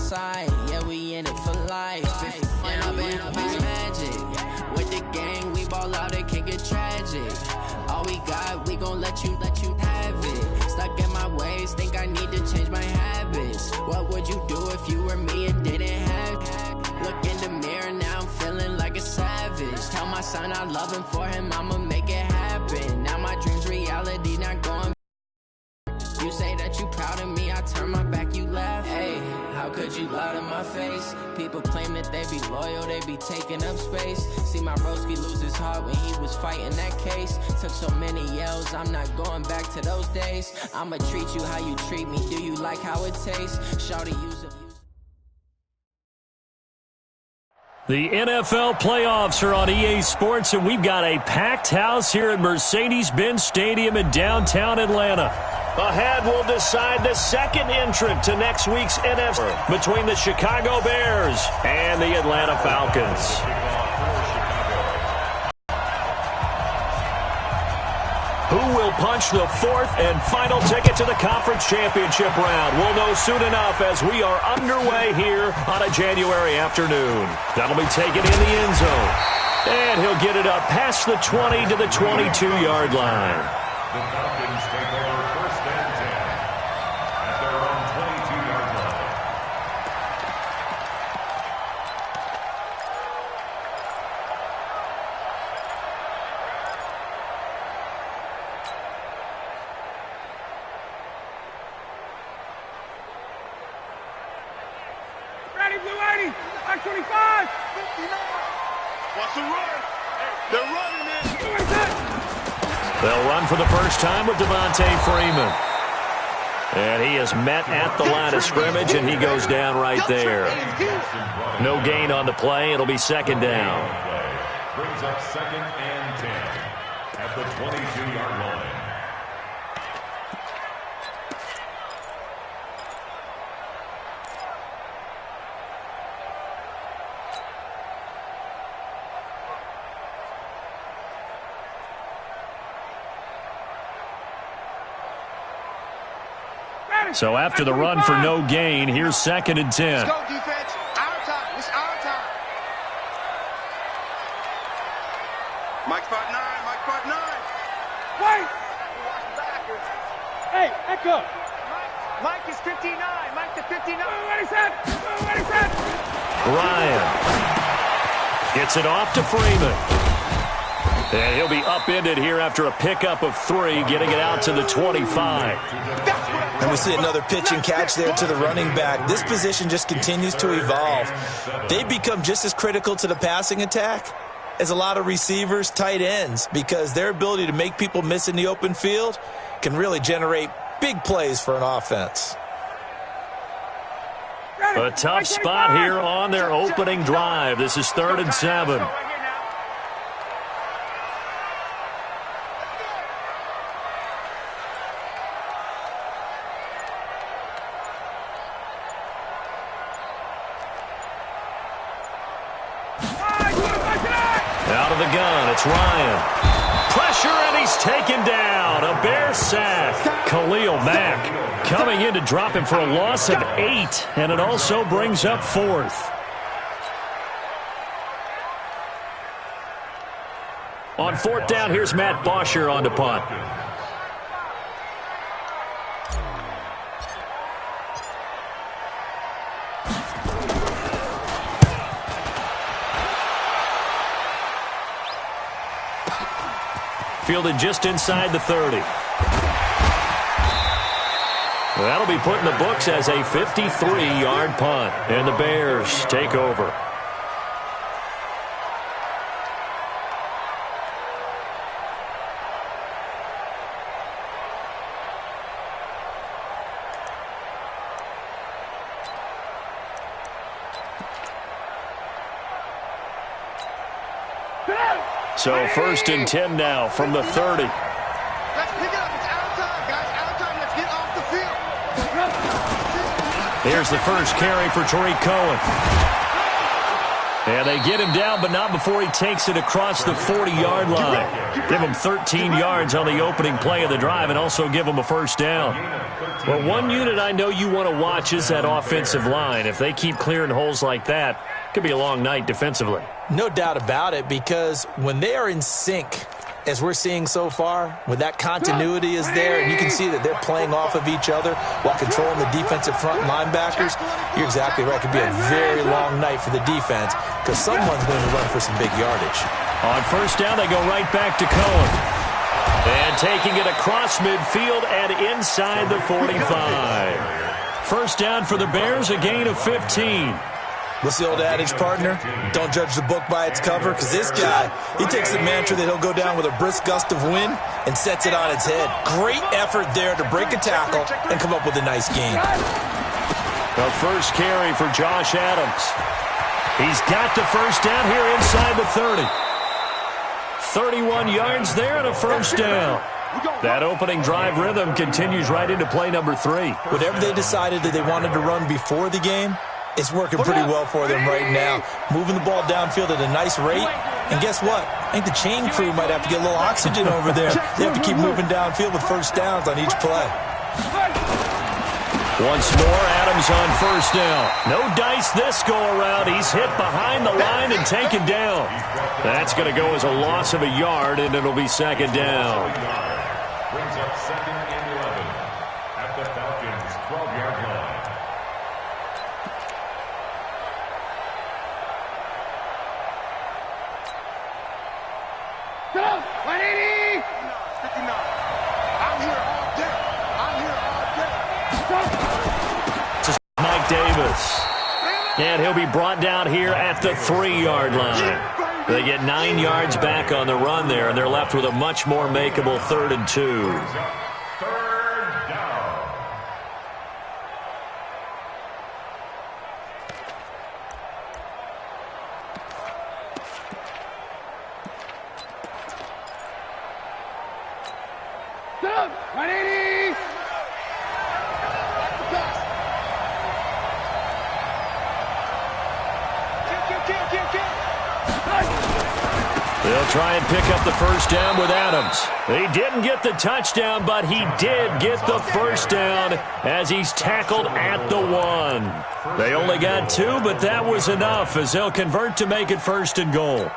side. Yeah, we in it for life. NoMercy Magic. With the gang, we ball out, it can get tragic. All we got, we gon' let you have it. Stuck in my ways, think I need to change my habits. What would you do if you were me and didn't have it? Look in the mirror, now I'm feeling like a savage. Tell my son I love him, for him I'ma make it happen. Now my dream's reality, not going. You say that you proud of me, I turn my back, you laugh. Hey, how could you lie to my face? People claim that they be loyal, they be taking up space. See my broski lose his heart when he was fighting that case. Took so many yells, I'm not going back to those days. I'ma treat you how you treat me, do you like how it tastes? Shawty, use it. The NFL playoffs are on EA Sports, and we've got a packed house here at Mercedes-Benz Stadium in downtown Atlanta. Ahead, we'll decide the second entrant to next week's NFC between the Chicago Bears and the Atlanta Falcons. Who will punch the fourth and final ticket to the conference championship round? We'll know soon enough as we are underway here on a January afternoon. That'll be taken in the end zone. And he'll get it up past the 20 to the 22-yard line. The Falcons take over first and 10 at their own 22-yard line. Ready, Blue 80, back 25. 59. What's the run? They're running it. They'll run for the first time with Devontae Freeman. And he is met at the line of scrimmage, and he goes down right there. No gain on the play. It'll be second down. Brings up second and 10 at the 22-yard line. So after the run for no gain, here's second and 10. Let's go, defense. Our time. It's our time. Mike spot 9. Mike spot 9. Wait. Hey, echo. Mike is 59. Mike to 59. What is that? What is that? Ryan gets it off to Freeman. And he'll be upended here after a pickup of 3, getting it out to the 25. And we see another pitch and catch there to the running back. This position just continues to evolve. They become just as critical to the passing attack as a lot of receivers, tight ends, because their ability to make people miss in the open field can really generate big plays for an offense. A tough spot here on their opening drive. This is 3rd and 7. Out of the gun, it's Ryan. Pressure, and he's taken down. A Bear sack. Khalil Mack coming in to drop him for a loss of 8, and it also brings up 4th. On 4th down, here's Matt Bosher on to punt. Fielded just inside the 30. That'll be put in the books as a 53-yard punt, and the Bears take over. So 1st and 10 now from the 30. Let's pick it up. It's our time, guys. Our time. Let's get off the field. Here's the first carry for Tariq Cohen. And they get him down, but not before he takes it across the 40-yard line. Give him 13 yards on the opening play of the drive and also give him a first down. Well, one unit I know you want to watch is that offensive line. If they keep clearing holes like that, it could be a long night defensively. No doubt about it, because when they are in sync, as we're seeing so far, when that continuity is there and you can see that they're playing off of each other while controlling the defensive front linebackers, you're exactly right. It could be a very long night for the defense because someone's going to run for some big yardage. On first down, they go right back to Cohen. And taking it across midfield and inside the 45. First down for the Bears, a gain of 15. What's the old adage, partner? Don't judge the book by its cover, because this guy, he takes the mantra that he'll go down with a brisk gust of wind and sets it on its head. Great effort there to break a tackle and come up with a nice gain. The first carry for Josh Adams. He's got the first down here inside the 30. 31 yards there and a first down. That opening drive rhythm continues right into play number 3. Whatever they decided that they wanted to run before the game, it's working pretty well for them right now. Moving the ball downfield at a nice rate. And guess what? I think the chain crew might have to get a little oxygen over there. They have to keep moving downfield with first downs on each play. Once more, Adams on first down. No dice this go-around. He's hit behind the line and taken down. That's going to go as a loss of a yard, and it'll be second down. Brings up second and 11 at the Falcons' 12-yard line. Go! 180! 59. I'm here all day. I'm here all day. Just Mike Davis. And he'll be brought down here at the 3-yard line. They get 9 yards back on the run there, and they're left with a much more makeable 3rd and 2. Third down. Go! 180! They'll try and pick up the first down with Adams. He didn't get the touchdown, but he did get the first down as he's tackled at the 1. They only got 2, but that was enough as they'll convert to make it first and goal.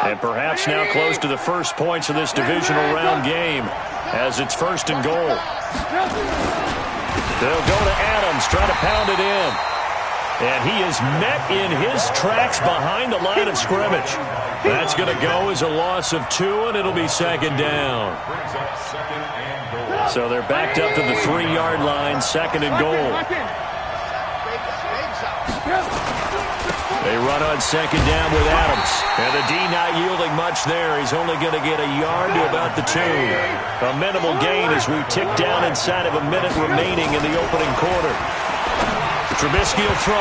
And perhaps now close to the first points of this divisional round game as it's first and goal. They'll go to Adams, try to pound it in. And he is met in his tracks behind the line of scrimmage. That's going to go as a loss of 2, and it'll be second down. So they're backed up to the 3-yard line, second and goal. They run on second down with Adams. And the D not yielding much there. He's only going to get a yard to about the 2. A minimal gain as we tick down inside of a minute remaining in the opening quarter. Trubisky will throw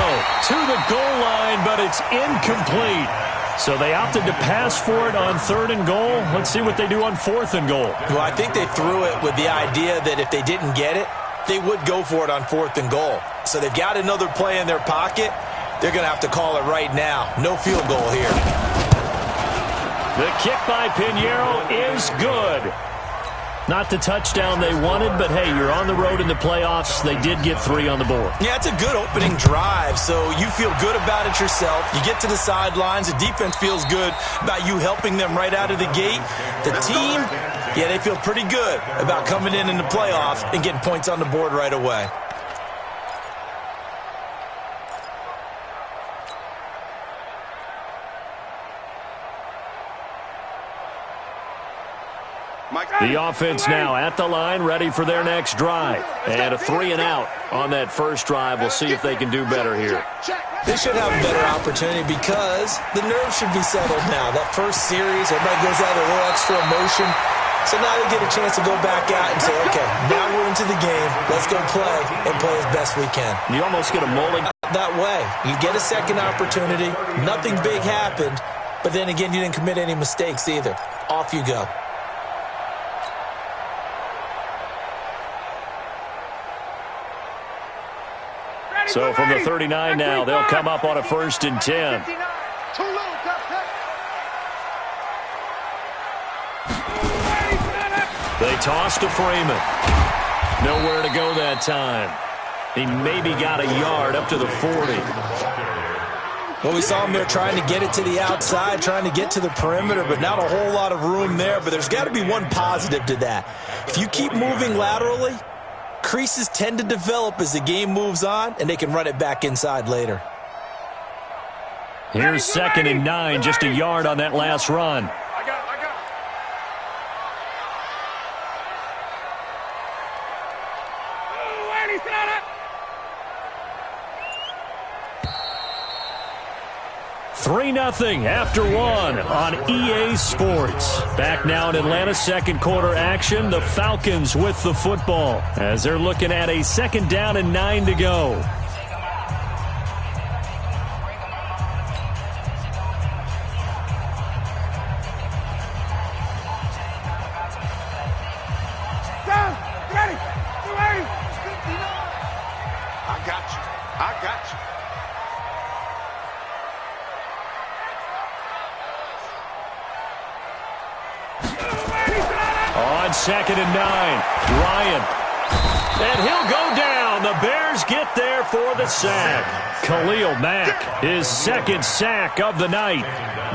to the goal line, but it's incomplete. So they opted to pass for it on 3rd and goal. Let's see what they do on 4th and goal. Well, I think they threw it with the idea that if they didn't get it, they would go for it on 4th and goal. So they've got another play in their pocket. They're going to have to call it right now. No field goal here. The kick by Pinheiro is good. Not the touchdown they wanted, but hey, you're on the road in the playoffs. They did get 3 on the board. Yeah, it's a good opening drive, so you feel good about it yourself. You get to the sidelines. The defense feels good about you helping them right out of the gate. The team, yeah, they feel pretty good about coming in the playoffs and getting points on the board right away. The offense now at the line, ready for their next drive. And a 3-and-out on that first drive. We'll see if they can do better here. They should have a better opportunity because the nerves should be settled now. That first series, everybody goes out with a little extra emotion. So now they get a chance to go back out and say, okay, now we're into the game. Let's go play and play as best we can. You almost get a mulligan. That way. You get a second opportunity. Nothing big happened. But then again, you didn't commit any mistakes either. Off you go. So from the 39 now, they'll come up on a 1st and 10. Too little, They toss to Freeman. Nowhere to go that time. He maybe got a yard up to the 40. Well, we saw him there trying to get it to the outside, trying to get to the perimeter, but not a whole lot of room there. But there's got to be one positive to that. If you keep moving laterally, creases tend to develop as the game moves on, and they can run it back inside later. Here's 2nd and 9, just a yard on that last run. I got it. 3-0 after 1 on EA Sports. Back now in Atlanta, 2nd quarter action. The Falcons with the football as they're looking at a 2nd down and 9 to go. I got you. On 2nd and 9, Ryan. And he'll go down. The Bears get there for the sack. Khalil Mack, his 2nd sack of the night.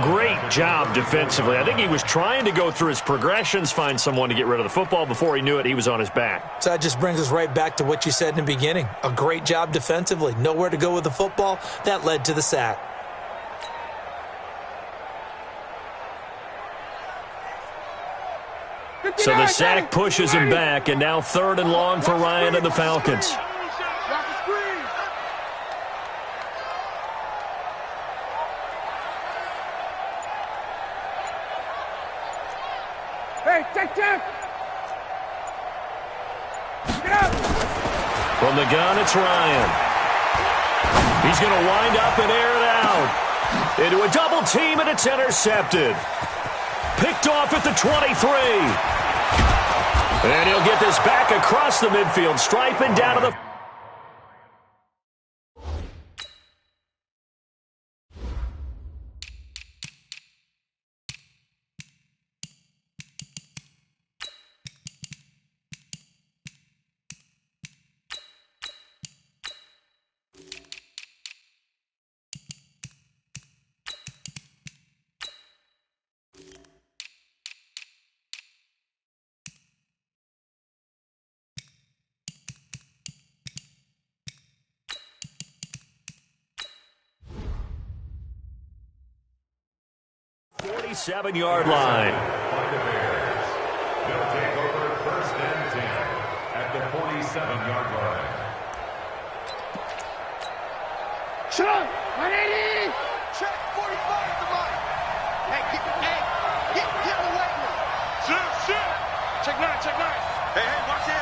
Great job defensively. I think he was trying to go through his progressions, find someone to get rid of the football. Before he knew it, he was on his back. So that just brings us right back to what you said in the beginning. A great job defensively. Nowhere to go with the football. That led to the sack. So the sack pushes him back, and now 3rd and long for Ryan and the Falcons. Hey, check. Get up. From the gun, it's Ryan. He's going to wind up and air it out. Into a double team, and it's intercepted. Picked off at the 23. And he'll get this back across the midfield stripe and down to the... Seven-yard line. They'll take over 1st and 10 at the 47-yard line. Shut up. 180. Check 45 at the line. Hey, get away from me. Shit. Check 9. Hey, watch it.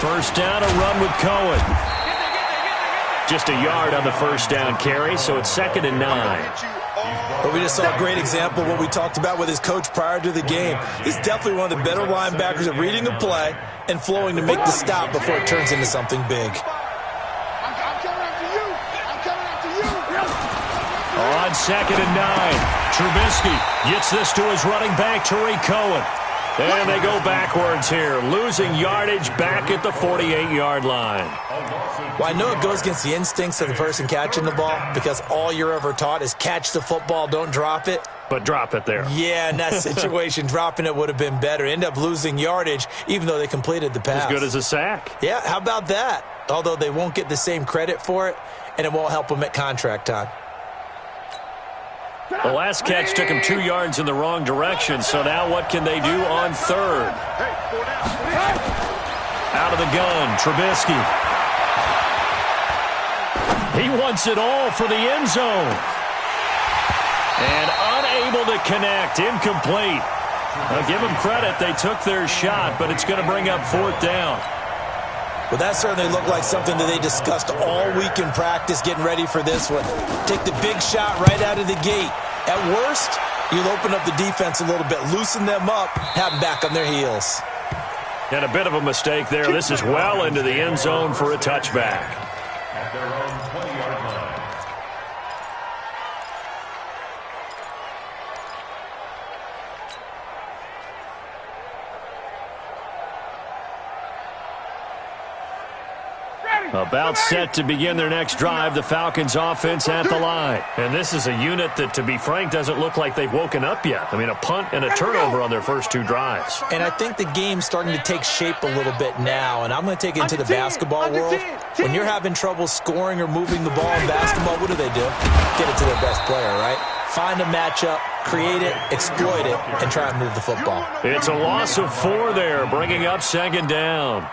First down, a run with Cohen. Just a yard on the first down carry, so it's 2nd and 9. But we just saw a great example of what we talked about with his coach prior to the game. He's definitely one of the better linebackers at reading a play and flowing to make the stop before it turns into something big. I'm coming after you. On 2nd and 9, Trubisky gets this to his running back, Tariq Cohen. And they go backwards here, losing yardage back at the 48-yard line. Well, I know it goes against the instincts of the person catching the ball because all you're ever taught is catch the football, don't drop it. But drop it there. Yeah, in that situation, dropping it would have been better. End up losing yardage, even though they completed the pass. As good as a sack. Yeah, how about that? Although they won't get the same credit for it, and it won't help them at contract time. The last catch took him 2 yards in the wrong direction, so now what can they do on 3rd? Out of the gun, Trubisky. He wants it all for the end zone. And unable to connect, incomplete. I'll give them credit, they took their shot, but it's going to bring up 4th down. Well, that certainly looked like something that they discussed all week in practice getting ready for this one. Take the big shot right out of the gate. At worst, You'll open up the defense a little bit, loosen them up, have them back on their heels. And a bit of a mistake there. This is well into the end zone for a touchback. At their own 20-yard line. About set to begin their next drive, the Falcons offense at the line. And this is a unit that, to be frank, doesn't look like they've woken up yet. I mean, a punt and a turnover on their first two drives. And I think the game's starting to take shape a little bit now, and I'm going to take it into the basketball world. When you're having trouble scoring or moving the ball in basketball, what do? Get it to their best player, right? Find a matchup, create it, exploit it, and try and move the football. It's a loss of 4 there, bringing up second down.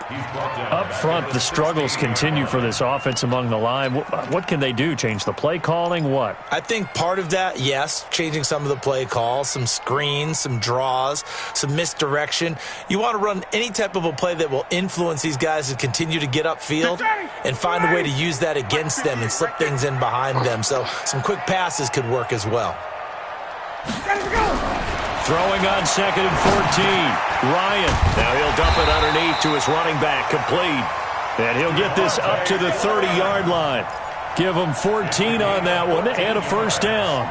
Up front, the struggles continue for this offense among the line. What can they do? Change the play calling? What? I think part of that, yes, changing some of the play calls, some screens, some draws, some misdirection. You want to run any type of a play that will influence these guys to continue to get upfield and find a way to use that against them and slip things in behind them. So some quick passes could work as well. Throwing on 2nd and 14. Ryan. Now he'll dump it underneath to his running back. Complete. And he'll get this up to the 30-yard line. Give him 14 on that one and a first down.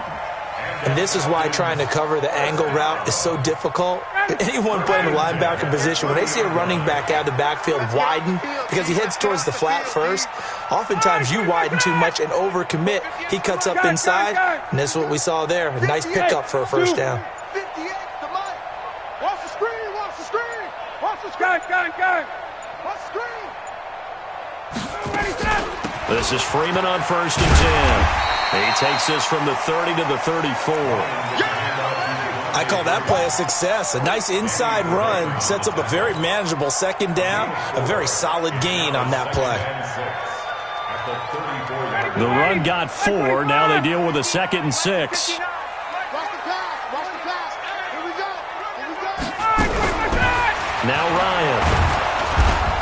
And this is why trying to cover the angle route is so difficult. Anyone playing the linebacker position, when they see a running back out of the backfield widen, because he heads towards the flat first, oftentimes you widen too much and overcommit. He cuts up inside, and that's what we saw there. A nice pickup for a first down. 58 to Mike. Watch the screen, watch the screen. Watch the screen. Watch the screen. This is Freeman on 1st and 10. He takes this from the 30 to the 34. I call that play a success. A nice inside run sets up a very manageable second down, a very solid gain on that play. The run got 4. Now they deal with a 2nd and 6. Watch the pass. Watch the pass. Here we go. Now Ryan.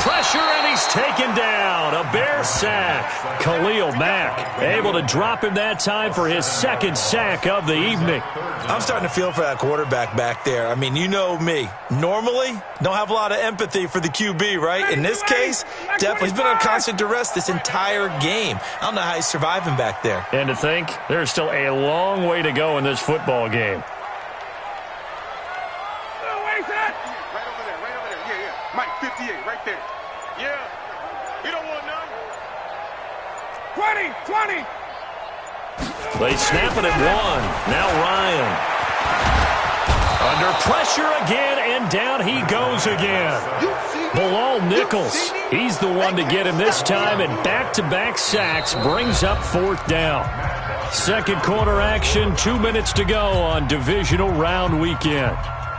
Pressure, and he's taken down. A Bear sack. Khalil Mack able to drop him that time for his 2nd sack of the evening. I'm starting to feel for that quarterback back there. I mean, you know me. Normally, don't have a lot of empathy for the QB, right? In this case, definitely. He's been on constant duress this entire game. I don't know how he's surviving back there. And to think, there's still a long way to go in this football game. Right over there. Yeah. Mike, 58, right there. Yeah. We don't want none. 20. They snap it at 1. Now Ryan. Under pressure again, and down he goes again. Bilal Nichols, he's the one to get him this time, and back-to-back sacks brings up 4th down. Second quarter action, 2 minutes to go on divisional round weekend.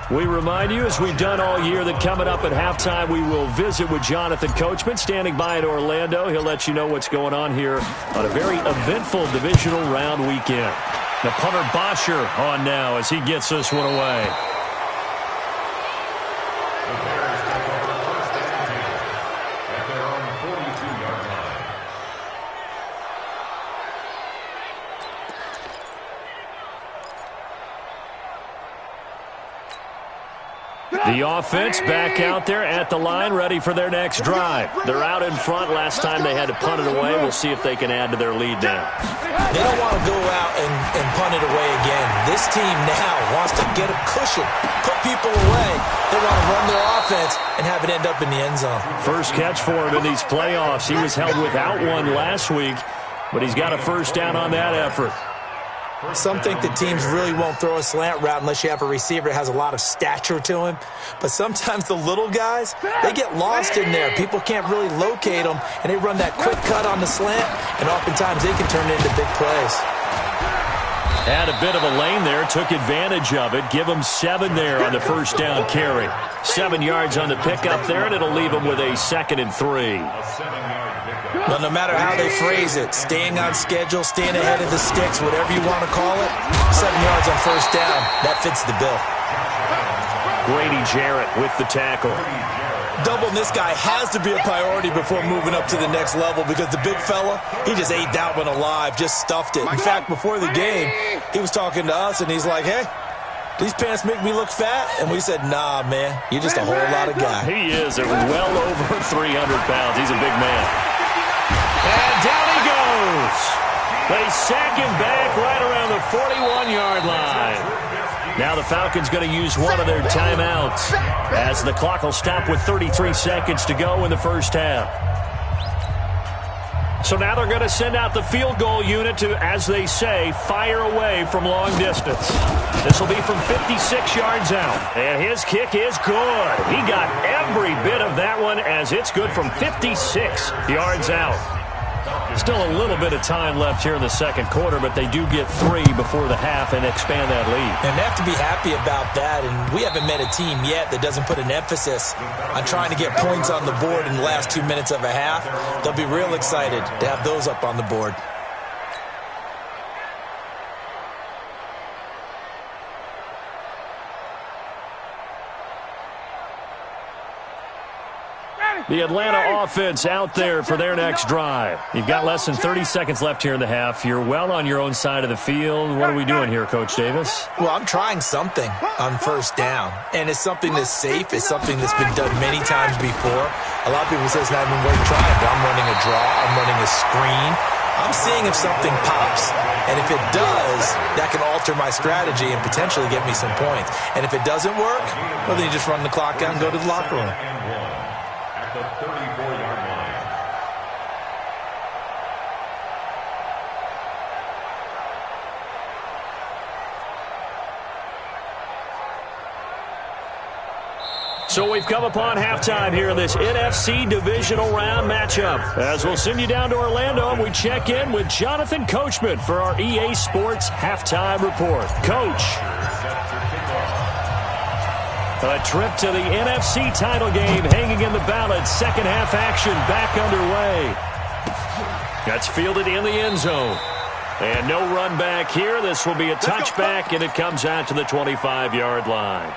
We remind you, as we've done all year, that coming up at halftime, we will visit with Jonathan Coachman, standing by in Orlando. He'll let you know what's going on here on a very eventful divisional round weekend. The punter Bosher on now as he gets this one away. The Bears take over 1st and 10 at their own 42-yard line. The offense back out there at the line, ready for their next drive. They're out in front. Last time they had to punt it away. We'll see if they can add to their lead now. They don't want to go out and punt it away again. This team now wants to get a cushion, put people away. They want to run their offense and have it end up in the end zone. First catch for him in these playoffs. He was held without one last week, but he's got a first down on that effort. Some think that teams really won't throw a slant route unless you have a receiver that has a lot of stature to him. But sometimes the little guys, they get lost in there. People can't really locate them, and they run that quick cut on the slant, and oftentimes they can turn it into big plays. Had a bit of a lane there, took advantage of it. Give him 7 there on the first down carry. 7 yards on the pickup there, and it'll leave him with a 2nd and 3. Well, no matter how they phrase it, staying on schedule, staying ahead of the sticks, whatever you want to call it, 7 yards on first down, that fits the bill. Grady Jarrett with the tackle. Doubling this guy has to be a priority before moving up to the next level, because the big fella, he just ate that one alive, just stuffed it. In fact, before the game, he was talking to us, and he's like, hey, these pants make me look fat? And we said, nah, man, you're just a whole lot of guy. He is at well over 300 pounds. He's a big man. And down he goes. They sack him back right around the 41-yard line. Now the Falcons going to use one of their timeouts as the clock will stop with 33 seconds to go in the first half. So now they're going to send out the field goal unit to, as they say, fire away from long distance. This will be from 56 yards out. And his kick is good. He got every bit of that one as it's good from 56 yards out. Still a little bit of time left here in the second quarter, but they do get 3 before the half and expand that lead. And they have to be happy about that, and we haven't met a team yet that doesn't put an emphasis on trying to get points on the board in the last 2 minutes of a half. They'll be real excited to have those up on the board. The Atlanta offense out there for their next drive. You've got less than 30 seconds left here in the half. You're well on your own side of the field. What are we doing here, Coach Davis? Well, I'm trying something on first down, and it's something that's safe. It's something that's been done many times before. A lot of people say it's not even worth trying, but I'm running a draw. I'm running a screen. I'm seeing if something pops, and if it does, that can alter my strategy and potentially get me some points. And if it doesn't work, well, then you just run the clock out and go to the locker room. The 34-yard line. So we've come upon halftime here in this NFC divisional round matchup. As we'll send you down to Orlando, and we check in with Jonathan Coachman for our EA Sports Halftime Report. Coach. A trip to the NFC title game hanging in the balance. Second half action back underway. That's fielded in the end zone. And no run back here. This will be a touchback, and it comes out to the 25-yard line.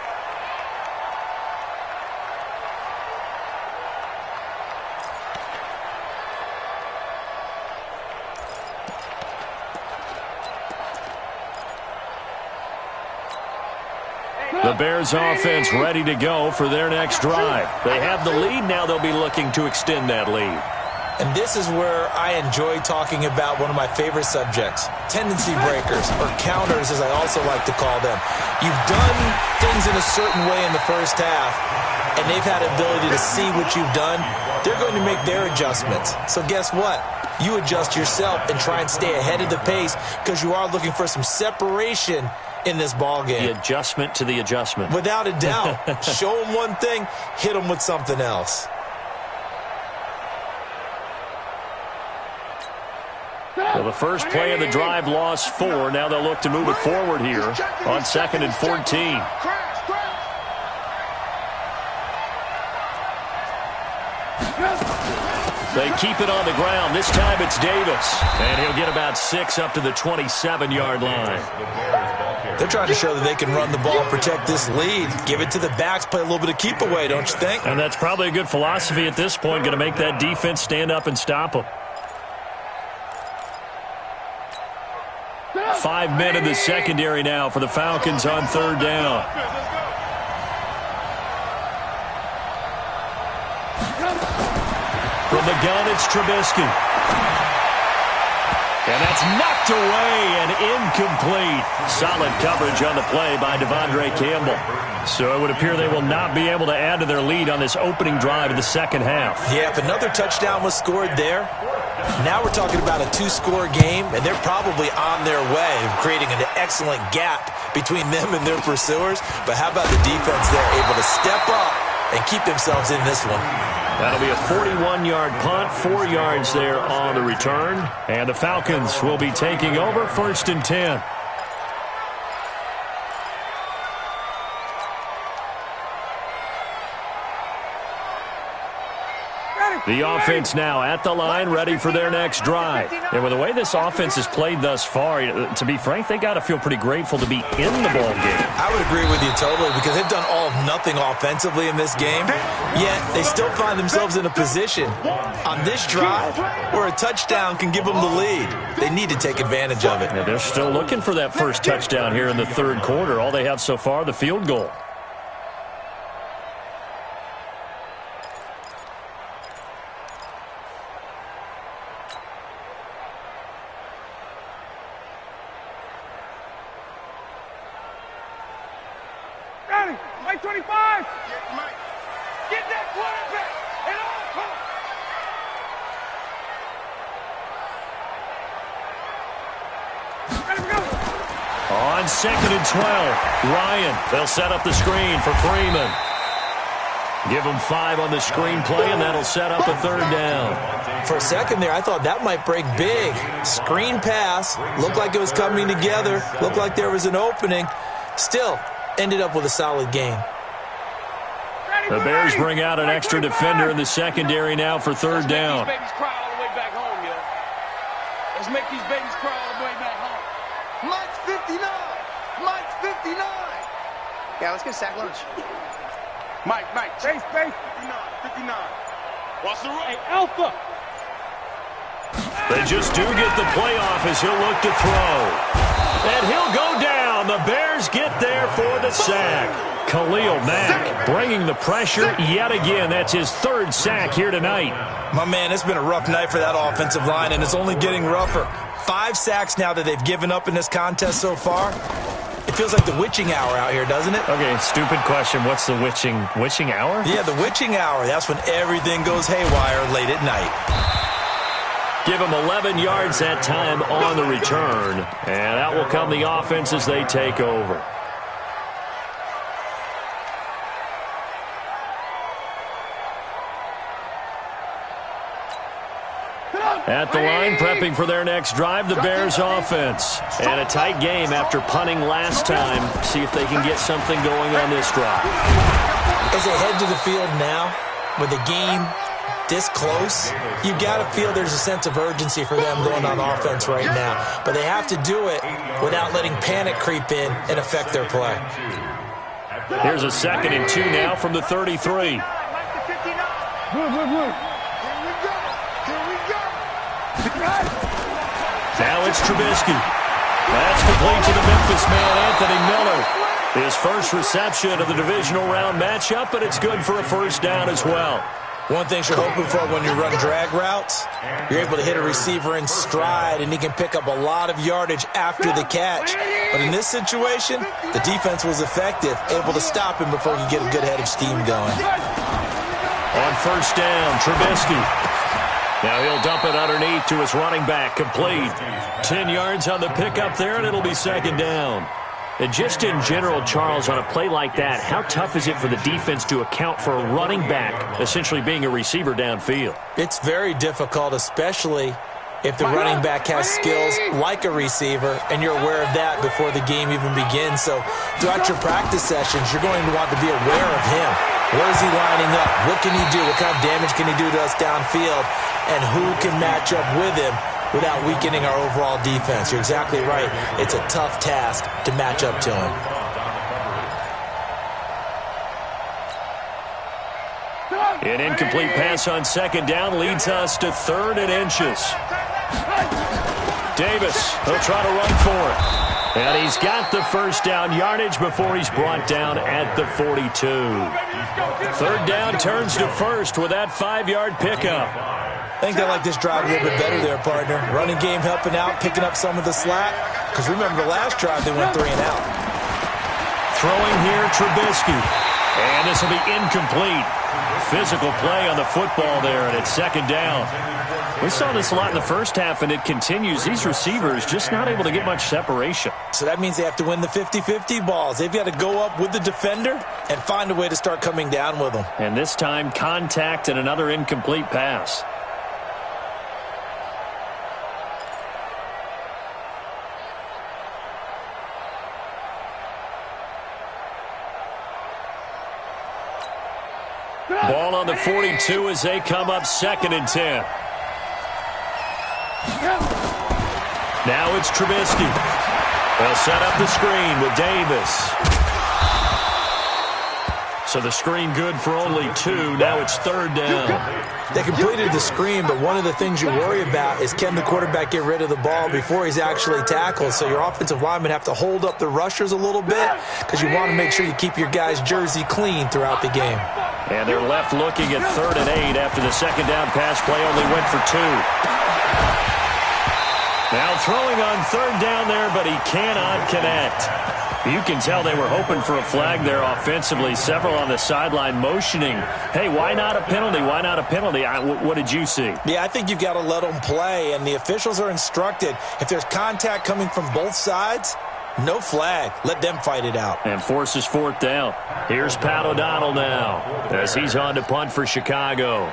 The Bears offense ready to go for their next drive. They have the lead. Now they'll be looking to extend that lead. And this is where I enjoy talking about one of my favorite subjects, tendency breakers, or counters as I also like to call them. You've done things in a certain way in the first half, and they've had ability to see what you've done. They're going to make their adjustments. So guess what? You adjust yourself and try and stay ahead of the pace because you are looking for some separation in this ball game. The adjustment to the adjustment. Without a doubt. Show them one thing, hit them with something else. Well, the first play of the drive lost 4. Now they'll look to move it forward here on 2nd and 14. They keep it on the ground. This time it's Davis. And he'll get about 6 up to the 27-yard line. They're trying to show that they can run the ball, protect this lead, give it to the backs, play a little bit of keep away, don't you think? And that's probably a good philosophy at this point, going to make that defense stand up and stop them. 5 men in the secondary now for the Falcons on 3rd down. From the gun, it's Trubisky. And that's knocked away and incomplete. Solid coverage on the play by Devondre Campbell. So it would appear they will not be able to add to their lead on this opening drive of the second half. Yeah, if another touchdown was scored there, now we're talking about a 2-score game, and they're probably on their way of creating an excellent gap between them and their pursuers. But how about the defense there, able to step up and keep themselves in this one? That'll be a 41-yard punt, 4 yards there on the return. And the Falcons will be taking over 1st and 10. The offense now at the line, ready for their next drive. And with the way this offense has played thus far, to be frank, they got to feel pretty grateful to be in the ball game. I would agree with you totally because they've done all of nothing offensively in this game, yet they still find themselves in a position on this drive where a touchdown can give them the lead. They need to take advantage of it. And they're still looking for that first touchdown here in the third quarter. All they have so far, the field goal. Mike 25! Mike, get that quarterback! And Ready, we go! On 2nd and 12, Ryan. They'll set up the screen for Freeman. Give him 5 on the screen play, and that'll set up a third down. For a second there, I thought that might break big. Screen pass, looked like it was coming together, looked like there was an opening. Still, ended up with a solid game. The Bears bring out an extra defender in the secondary now for third down. Let's make these babies cry all the way back home, yo. Let's make these babies cry all the way back home. Mike's 59! Mike's 59! Yeah, let's get a sack lunch. Mike, Space, space. 59. Watch the road. Hey, Alpha! They just do get the playoff as he'll look to throw. And he'll go down. The Bears get there for the sack. Khalil Mack bringing the pressure yet again. That's his third sack here tonight. My man, it's been a rough night for that offensive line, and it's only getting rougher. 5 sacks now that they've given up in this contest so far. It feels like the witching hour out here, doesn't it? Okay, stupid question. What's the witching hour? Yeah, the witching hour. That's when everything goes haywire late at night. Give him 11 yards that time on the return. And out will come the offense as they take over. At the line, prepping for their next drive, the Bears offense. And a tight game after punting last time. See if they can get something going on this drive. As they head to the field now, with the game this close, you got to feel there's a sense of urgency for them going on offense right now. But they have to do it without letting panic creep in and affect their play. Here's a 2nd and 2 now from the 33. Now it's Trubisky. That's complete to the Memphis man, Anthony Miller. His first reception of the divisional round matchup, but it's good for a first down as well. One thing you're hoping for when you run drag routes, you're able to hit a receiver in stride, and he can pick up a lot of yardage after the catch. But in this situation, the defense was effective, able to stop him before he could get a good head of steam going. On first down, Trubisky. Now he'll dump it underneath to his running back, complete. 10 yards on the pickup there, and it'll be 2nd down. And just in general, Charles, on a play like that, how tough is it for the defense to account for a running back essentially being a receiver downfield? It's very difficult, especially if the running back has skills like a receiver, and you're aware of that before the game even begins. So throughout your practice sessions, you're going to want to be aware of him. Where is he lining up? What can he do? What kind of damage can he do to us downfield? And who can match up with him without weakening our overall defense? You're exactly right. It's a tough task to match up to him. An incomplete pass on 2nd down leads us to 3rd and inches. Davis, he'll try to run for it. And he's got the first down yardage before he's brought down at the 42. 3rd down turns to 1st with that 5-yard pickup. I think they like this drive a little bit better there, partner. Running game helping out, picking up some of the slack. Because remember the last drive, they went 3 and out. Throwing here, Trubisky. And this will be incomplete. Physical play on the football there, and it's 2nd down. We saw this a lot in the first half, and it continues. These receivers just not able to get much separation. So that means they have to win the 50-50 balls. They've got to go up with the defender and find a way to start coming down with them. And this time, contact and another incomplete pass. Ball on the 42 as they come up 2nd and 10. Now it's Trubisky. They'll set up the screen with Davis. So the screen good for only 2. Now it's 3rd down. They completed the screen, but one of the things you worry about is can the quarterback get rid of the ball before he's actually tackled. So your offensive linemen have to hold up the rushers a little bit because you want to make sure you keep your guys' jersey clean throughout the game. And they're left looking at 3rd and 8 after the 2nd down pass play only went for 2. Now throwing on 3rd down there, but he cannot connect. You can tell they were hoping for a flag there offensively. Several on the sideline motioning, hey, why not a penalty? Why not a penalty? What did you see? Yeah, I think you've got to let them play, and the officials are instructed. If there's contact coming from both sides, no flag. Let them fight it out. And forces 4th down. Here's Pat O'Donnell now as he's on to punt for Chicago.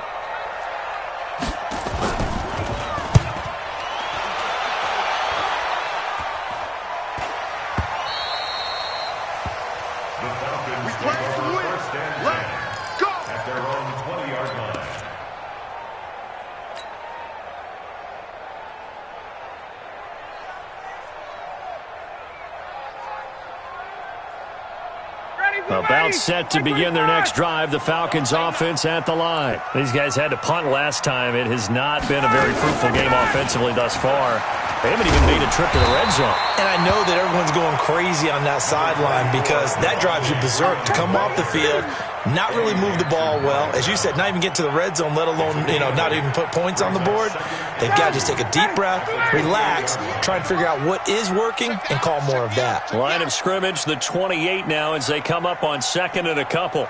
About set to begin their next drive, the Falcons offense at the line. These guys had to punt last time. It has not been a very fruitful game offensively thus far. They haven't even made a trip to the red zone. And I know that everyone's going crazy on that sideline because that drives you berserk to come off the field, not really move the ball well. As you said, not even get to the red zone, let alone, not even put points on the board. They've got to just take a deep breath, relax, try and figure out what is working, and call more of that. Line of scrimmage, the 28 now as they come up on 2nd and a couple.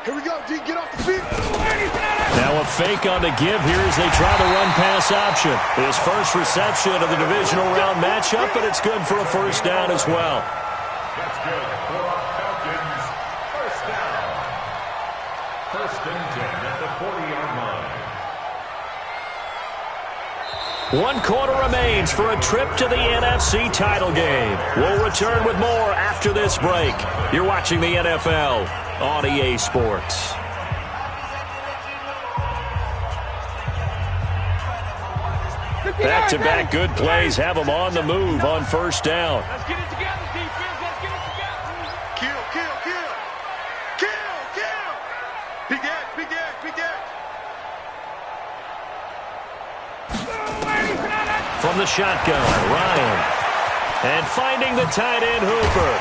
Here we go, D. Get off the field. Now a fake on the give here as they try the run-pass option. His first reception of the divisional round matchup, but it's good for a 1st down as well. That's good for Falcons. 1st down. 1st and 10 at the 40-yard line. 1 quarter remains for a trip to the NFC title game. We'll return with more after this break. You're watching the NFL on EA Sports. Back-to-back good plays have them on the move on 1st down. Let's get it together, defense. Let's get it together. Kill. Big edge. From the shotgun, Ryan. And finding the tight end, Hooper.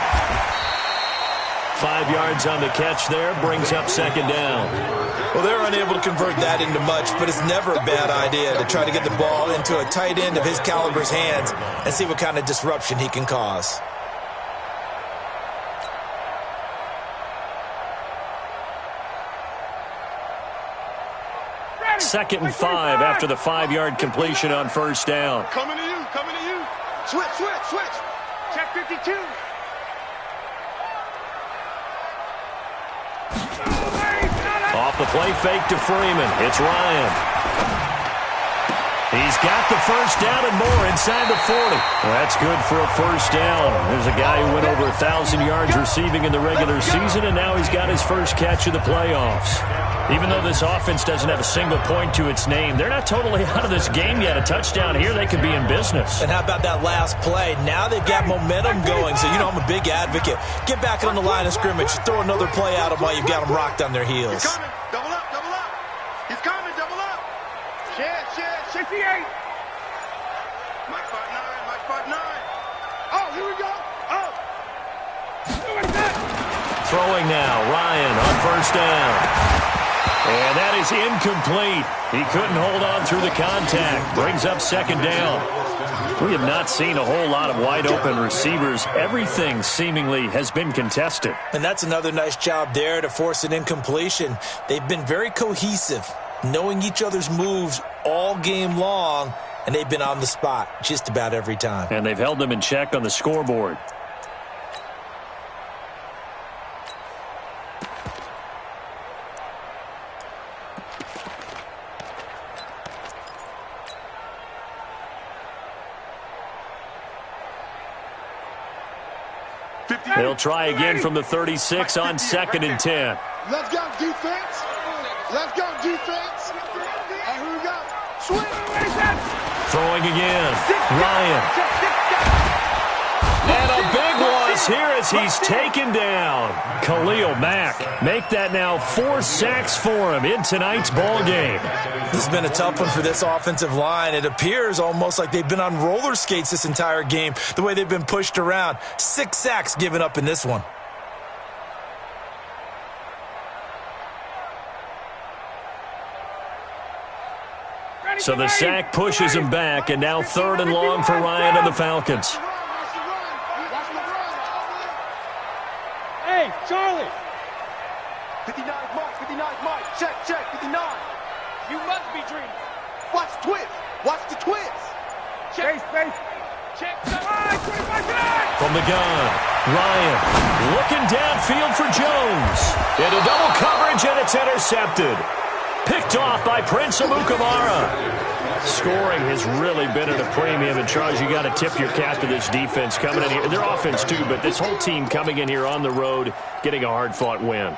5 yards on the catch there, brings up 2nd down. Well, they're unable to convert that into much, but it's never a bad idea to try to get the ball into a tight end of his caliber's hands and see what kind of disruption he can cause. Second and 5 after the 5-yard completion on 1st down. Coming to you. Switch. Check 52. Off the play fake to Freeman. It's Ryan. He's got the 1st down and more inside the 40. Well, that's good for a 1st down. There's a guy who went over 1,000 yards receiving in the regular season, and now he's got his first catch of the playoffs. Even though this offense doesn't have a single point to its name, they're not totally out of this game yet. A touchdown here, they could be in business. And how about that last play? Now they've got momentum going, so I'm a big advocate. Get back on the line of scrimmage. Throw another play at them while you've got them rocked on their heels. He's coming. Double up. He's coming. Double up. Share. 68. Mike 5'9". Oh, here we go. Oh. Throwing now, Ryan on 1st down. And that is incomplete. He couldn't hold on through the contact. Brings up 2nd down. We have not seen a whole lot of wide-open receivers. Everything seemingly has been contested. And that's another nice job there to force an incompletion. They've been very cohesive, knowing each other's moves all game long, and they've been on the spot just about every time. And they've held them in check on the scoreboard. They'll try again from the 36 on 2nd and 10. Let's go, defense. Let's go, defense. And here we go. Swing. Throwing again. Ryan. And a big loss here as he's taken down. Khalil Mack. Make that now 4 sacks for him in tonight's ball game. This has been a tough one for this offensive line. It appears almost like they've been on roller skates this entire game, the way they've been pushed around. 6 sacks given up in this one. So the sack pushes him back, and now 3rd and long for Ryan and the Falcons. Hey, Charlie. 59 Mike, 59 Mike. Check, 59. You must be dreaming. Watch the twist. Watch the twist. Check, space. Check. 25 tonight. From the gun, Ryan looking downfield for Jones. Into double coverage, and it's intercepted. Picked off by Prince Amukamara. Scoring has really been at a premium. And, Charles, you got to tip your cap to this defense coming in here. Their offense, too, but this whole team coming in here on the road, getting a hard-fought win.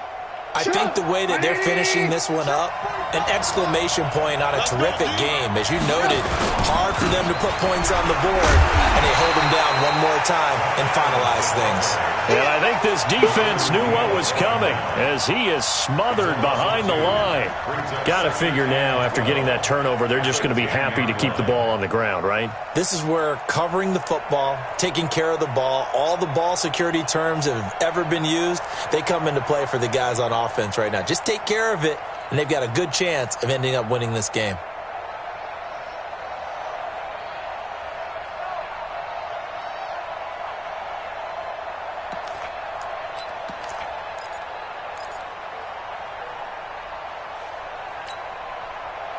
I think the way that they're finishing this one up, an exclamation point on a terrific game. As you noted, hard for them to put points on the board, and they hold them down one more time and finalize things. And I think this defense knew what was coming as he is smothered behind the line. Got to figure now, after getting that turnover, they're just going to be happy to keep the ball on the ground, right? This is where covering the football, taking care of the ball, all the ball security terms that have ever been used, they come into play for the guys on offense right now. Just take care of it, and they've got a good chance of ending up winning this game.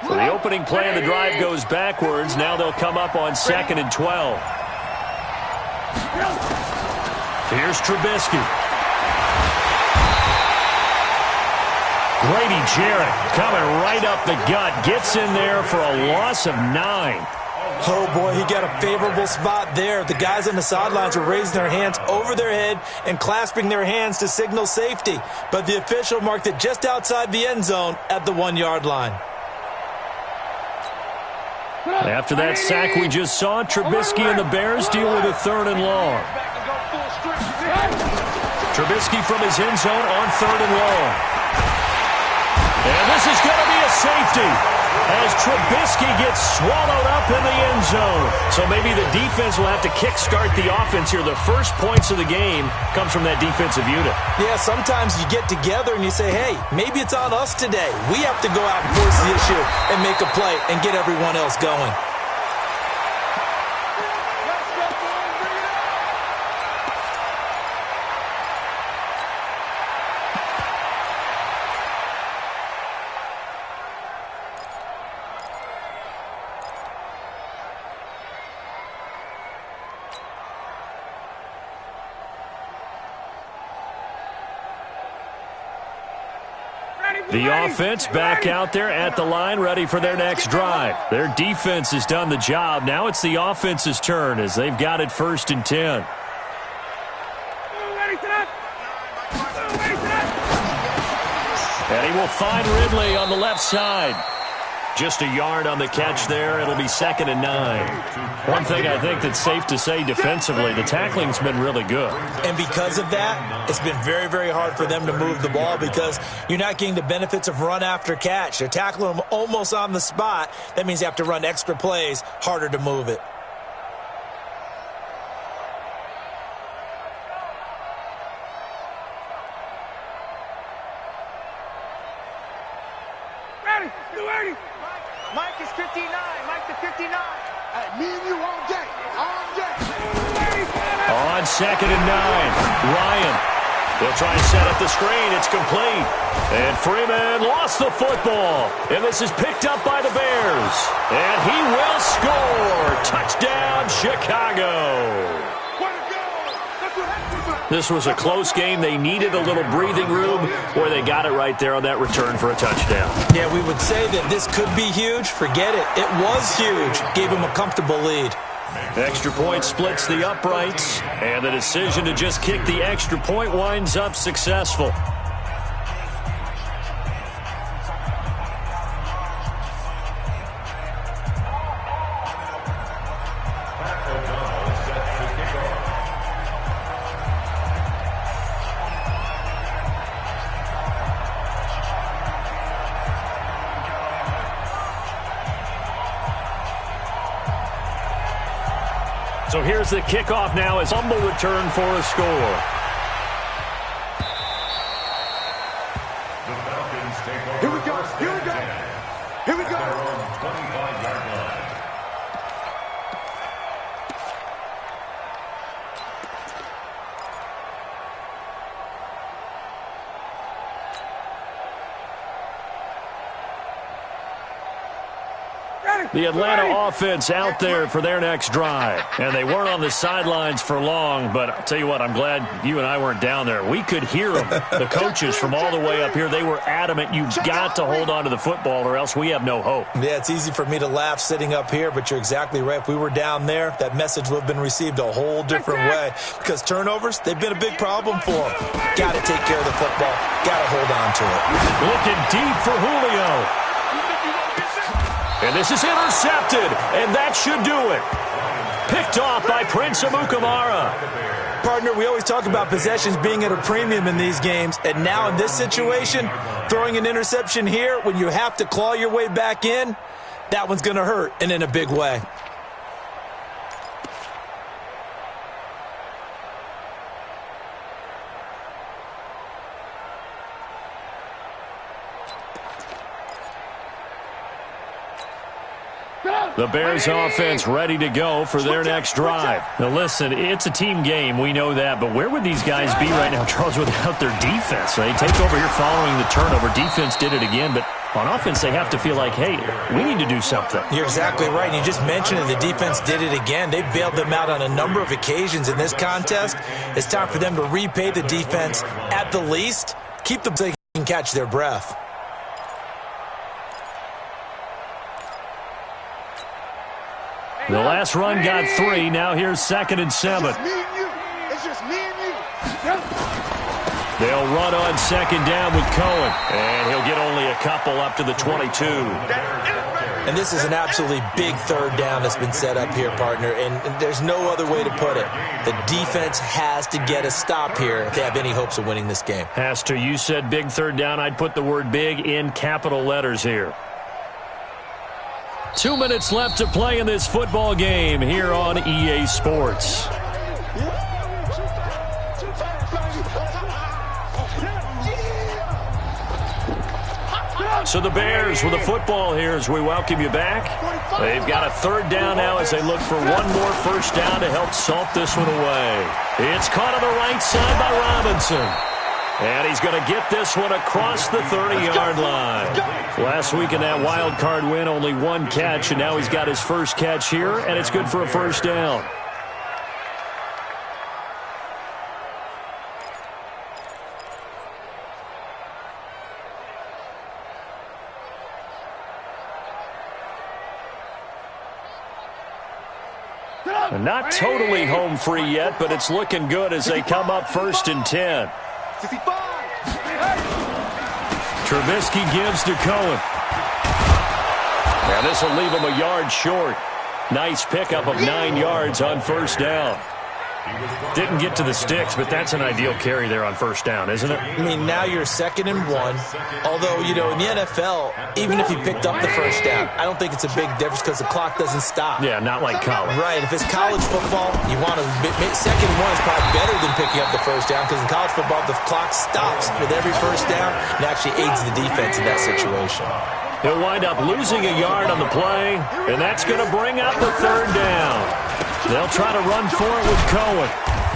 So the opening play of the drive goes backwards. Now they'll come up on 2nd and 12. Here's Trubisky. Grady Jarrett coming right up the gut. Gets in there for a loss of 9. Oh, boy, he got a favorable spot there. The guys on the sidelines are raising their hands over their head and clasping their hands to signal safety. But the official marked it just outside the end zone at the 1-yard line. After that sack we just saw, Trubisky and the Bears deal with a 3rd and long. Trubisky from his end zone on 3rd and long. And this is going to be a safety as Trubisky gets swallowed up in the end zone. So maybe the defense will have to kickstart the offense here. The first points of the game comes from that defensive unit. Yeah, sometimes you get together and you say, hey, maybe it's on us today. We have to go out and force the issue and make a play and get everyone else going. The offense back out there at the line, ready for their next drive. Their defense has done the job. Now it's the offense's turn as they've got it 1st and 10. And he will find Ridley on the left side. Just a yard on the catch there. It'll be 2nd and 9. One thing I think that's safe to say defensively, the tackling's been really good. And because of that, it's been very, very hard for them to move the ball because you're not getting the benefits of run after catch. They're tackling them almost on the spot. That means you have to run extra plays, harder to move it. Mike is 59. Mike to 59. Me and you all day. All day. On 2nd and 9, Ryan. They'll try and set up the screen. It's complete. And Freeman lost the football. And this is picked up by the Bears. And he will score. Touchdown, Chicago. This was a close game. They needed a little breathing room, where they got it right there on that return for a touchdown. Yeah, we would say that this could be huge. Forget it. It was huge. Gave him a comfortable lead. The extra point splits the uprights, and the decision to just kick the extra point winds up successful. So here's the kickoff now as Humble return for a score. The Falcons take over. Here we go. Here we go. Here we go. Their own 25-yard line. The Atlanta offense out there for their next drive. And they weren't on the sidelines for long, but I'll tell you what, I'm glad you and I weren't down there. We could hear them. The coaches from all the way up here, they were adamant, you've got to hold on to the football or else we have no hope. Yeah, it's easy for me to laugh sitting up here, but you're exactly right. If we were down there, that message would have been received a whole different way. Because turnovers, they've been a big problem for them. Got to take care of the football. Got to hold on to it. Looking deep for Julio. And this is intercepted, and that should do it. Picked off by Prince Amukamara. Partner, we always talk about possessions being at a premium in these games, and now in this situation, throwing an interception here when you have to claw your way back in, that one's going to hurt, and in a big way. The Bears offense ready to go for their next drive. Now listen, it's a team game, we know that, but where would these guys be right now, Charles, without their defense? They take over here following the turnover. Defense did it again, but on offense they have to feel like, hey, we need to do something. You're exactly right. You just mentioned it. The defense did it again. They bailed them out on a number of occasions in this contest. It's time for them to repay the defense at the least. Keep them so they can catch their breath. The last run got 3. Now here's 2nd and 7. It's just me and you. It's just me and you. They'll run on 2nd down with Cohen. And he'll get only a couple up to the 22. And this is an absolutely big 3rd down that's been set up here, partner. And there's no other way to put it. The defense has to get a stop here if they have any hopes of winning this game. Has to. You said big 3rd down. I'd put the word big in capital letters here. 2 minutes left to play in this football game here on EA Sports. So the Bears with the football here as we welcome you back. They've got a 3rd down now as they look for one more 1st down to help salt this one away. It's caught on the right side by Robinson. And he's going to get this one across the 30-yard line. Last week in that wild card win, only 1 catch, and now he's got his first catch here, and it's good for a 1st down. Not totally home free yet, but it's looking good as they come up 1st and 10. Trubisky gives to Cohen. Now this will leave him a yard short. Nice pickup of 9 yards on 1st down. Didn't get to the sticks, but that's an ideal carry there on 1st down, isn't it? I mean, now you're 2nd and 1. Although, you know, in the NFL, even if he picked up the 1st down, I don't think it's a big difference because the clock doesn't stop. Yeah, not like college. Right. If it's college football, you want to 2nd and 1 is probably better than picking up the 1st down because in college football, the clock stops with every 1st down and actually aids the defense in that situation. He'll wind up losing a yard on the play, and that's going to bring up the 3rd down. They'll try to run for it with Cohen.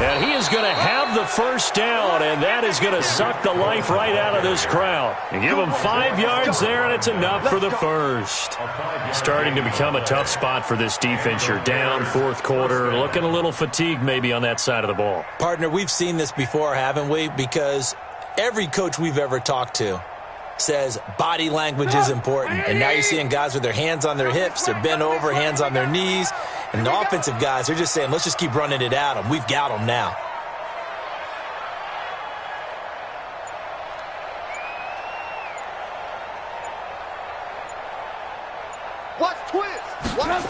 And he is going to have the 1st down, and that is going to suck the life right out of this crowd. And give him 5 yards there, and it's enough for the 1st. Starting to become a tough spot for this defense. You're down 4th quarter, looking a little fatigued maybe on that side of the ball. Partner, we've seen this before, haven't we? Because every coach we've ever talked to says body language is important. And now you're seeing guys with their hands on their hips, they're bent over, hands on their knees, And the offensive guys are just saying, let's just keep running it at them. We've got them now. Watch twist. Watch.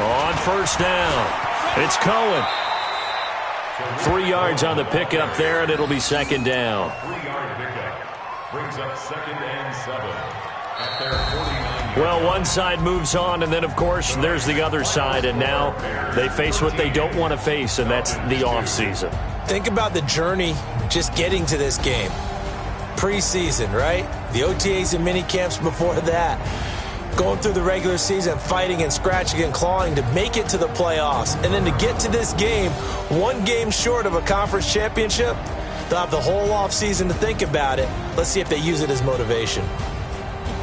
On first down, it's Cohen. 3 yards on the pickup there, and it'll be second down. 3-yard pickup brings up 2nd and 7 at their 49. Well, one side moves on, and then, of course, there's the other side, and now they face what they don't want to face, and that's the offseason. Think about the journey just getting to this game. Preseason, right? The OTAs and mini camps before that. Going through the regular season, fighting and scratching and clawing to make it to the playoffs. And then to get to this game, 1 game short of a conference championship, they'll have the whole offseason to think about it. Let's see if they use it as motivation.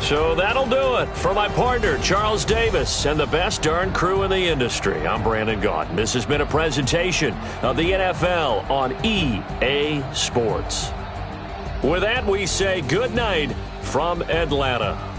So that'll do it. For my partner, Charles Davis, and the best darn crew in the industry, I'm Brandon Gaudin. This has been a presentation of the NFL on EA Sports. With that, we say good night from Atlanta.